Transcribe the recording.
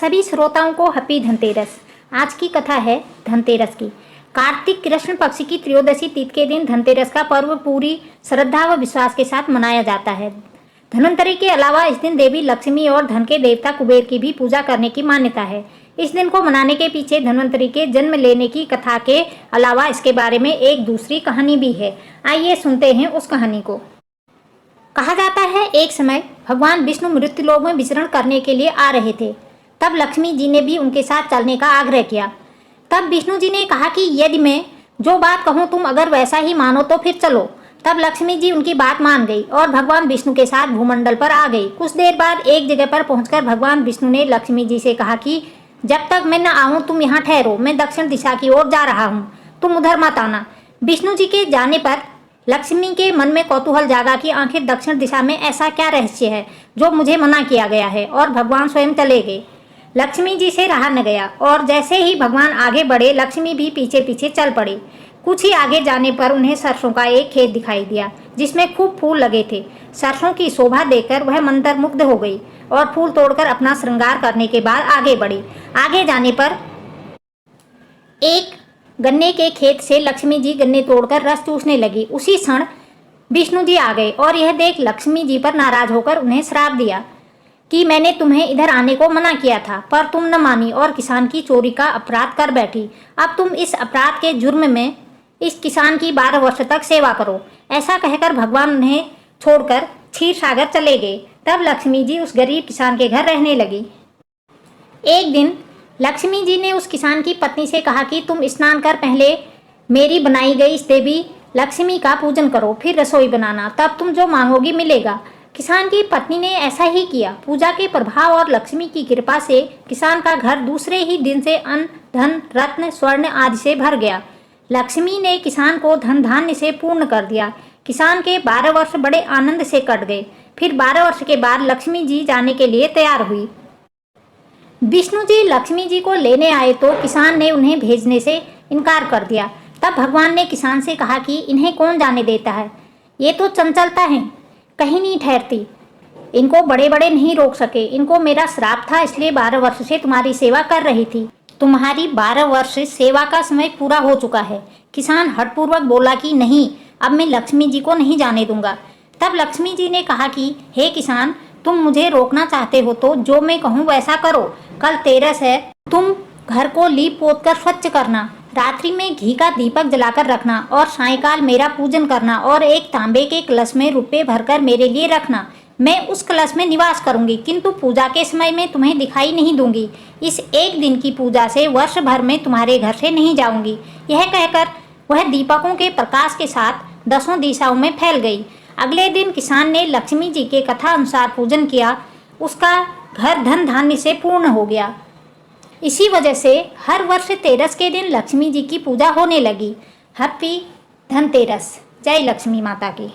सभी श्रोताओं को हैप्पी धनतेरस। आज की कथा है धनतेरस की। कार्तिक कृष्ण पक्ष की त्रयोदशी तिथि के दिन धनतेरस का पर्व पूरी श्रद्धा व विश्वास के साथ मनाया जाता है। धन्वंतरि के अलावा इस दिन देवी लक्ष्मी और धन के देवता कुबेर की भी पूजा करने की मान्यता है। इस दिन को मनाने के पीछे धन्वंतरि के जन्म लेने की कथा के अलावा इसके बारे में एक दूसरी कहानी भी है। आइए सुनते हैं उस कहानी को। कहा जाता है एक समय भगवान विष्णु मृत्युलोक में विचरण करने के लिए आ रहे थे। तब लक्ष्मी जी ने भी उनके साथ चलने का आग्रह किया। तब विष्णु जी ने कहा कि यदि मैं जो बात कहूँ तुम अगर वैसा ही मानो तो फिर चलो। तब लक्ष्मी जी उनकी बात मान गई और भगवान विष्णु के साथ भूमंडल पर आ गई। कुछ देर बाद एक जगह पर पहुंचकर भगवान विष्णु ने लक्ष्मी जी से कहा कि जब तक मैं न आऊँ तुम यहाँ ठहरो, मैं दक्षिण दिशा की ओर जा रहा हूँ, तुम उधर मत आना। विष्णु जी के जाने पर लक्ष्मी के मन में कौतूहल जागा कि आखिर दक्षिण दिशा में ऐसा क्या रहस्य है जो मुझे मना किया गया है, और भगवान स्वयं चले गए। लक्ष्मी जी से रहा न गया और जैसे ही भगवान आगे बढ़े लक्ष्मी भी पीछे पीछे चल पड़ी। कुछ ही आगे जाने पर उन्हें सरसों का एक खेत दिखाई दिया जिसमें खूब फूल लगे थे। सरसों की शोभा देखकर वह मंत्रमुग्ध हो गई और फूल तोड़कर अपना श्रृंगार करने के बाद आगे बढ़ी। आगे जाने पर एक गन्ने के खेत से लक्ष्मी जी गन्ने तोड़कर रस चूसने लगी। उसी क्षण विष्णु जी आ गए और यह देख लक्ष्मी जी पर नाराज होकर उन्हें श्राप दिया कि मैंने तुम्हें इधर आने को मना किया था पर तुम न मानी और किसान की चोरी का अपराध कर बैठी। अब तुम इस अपराध के जुर्म में इस किसान की 12 वर्ष तक सेवा करो। ऐसा कहकर भगवान उन्हें छोड़कर क्षीर सागर चले गए। तब लक्ष्मी जी उस गरीब किसान के घर रहने लगी। एक दिन लक्ष्मी जी ने उस किसान की पत्नी से कहा कि तुम स्नान कर पहले मेरी बनाई गई इस देवी लक्ष्मी का पूजन करो, फिर रसोई बनाना, तब तुम जो मांगोगी मिलेगा। किसान की पत्नी ने ऐसा ही किया। पूजा के प्रभाव और लक्ष्मी की कृपा से किसान का घर दूसरे ही दिन से अन्न, धन, रत्न, स्वर्ण आदि से भर गया। लक्ष्मी ने किसान को धन धान्य से पूर्ण कर दिया। किसान के 12 वर्ष बड़े आनंद से कट गए। फिर 12 वर्ष के बाद लक्ष्मी जी जाने के लिए तैयार हुई। विष्णु जी लक्ष्मी जी को लेने आए तो किसान ने उन्हें भेजने से इनकार कर दिया। तब भगवान ने किसान से कहा कि इन्हें कौन जाने देता है, ये तो चंचलता है, कहीं नहीं ठहरती, इनको बड़े बड़े नहीं रोक सके। इनको मेरा श्राप था इसलिए 12 वर्ष से तुम्हारी सेवा कर रही थी। तुम्हारी 12 वर्ष सेवा का समय पूरा हो चुका है। किसान हठपूर्वक बोला कि नहीं, अब मैं लक्ष्मी जी को नहीं जाने दूंगा। तब लक्ष्मी जी ने कहा कि हे किसान, तुम मुझे रोकना चाहते हो तो जो मैं कहूँ वैसा करो। कल तेरस है, तुम घर को लीप पोत कर स्वच्छ करना, रात्रि में घी का दीपक जलाकर रखना और सायंकाल मेरा पूजन करना और एक तांबे के कलश में रुपये भरकर मेरे लिए रखना। मैं उस कलश में निवास करूंगी किंतु पूजा के समय में तुम्हें दिखाई नहीं दूंगी। इस एक दिन की पूजा से वर्ष भर में तुम्हारे घर से नहीं जाऊंगी। यह कहकर वह दीपकों के प्रकाश के साथ 10 दिशाओं में फैल गई। अगले दिन किसान ने लक्ष्मी जी के कथा अनुसार पूजन किया। उसका घर धन धान्य से पूर्ण हो गया। इसी वजह से हर वर्ष तेरस के दिन लक्ष्मी जी की पूजा होने लगी। हैप्पी धनतेरस। जय लक्ष्मी माता की।